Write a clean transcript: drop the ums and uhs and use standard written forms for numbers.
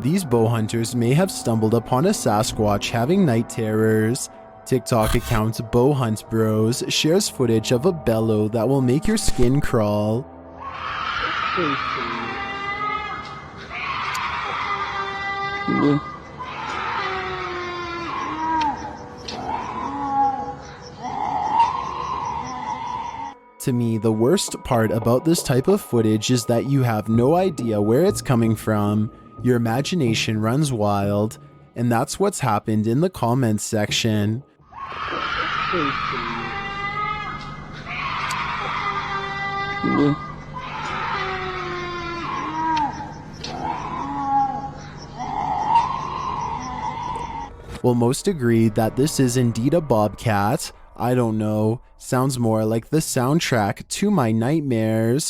These bow hunters may have stumbled upon a Sasquatch having night terrors. TikTok account Bow Hunt Bros shares footage of a bellow that will make your skin crawl. To me, the worst part about this type of footage is that you have no idea where it's coming from. Your imagination runs wild, and that's what's happened in the comments section. Well, most agreed that this is indeed a bobcat. I don't know, sounds more like the soundtrack to my nightmares.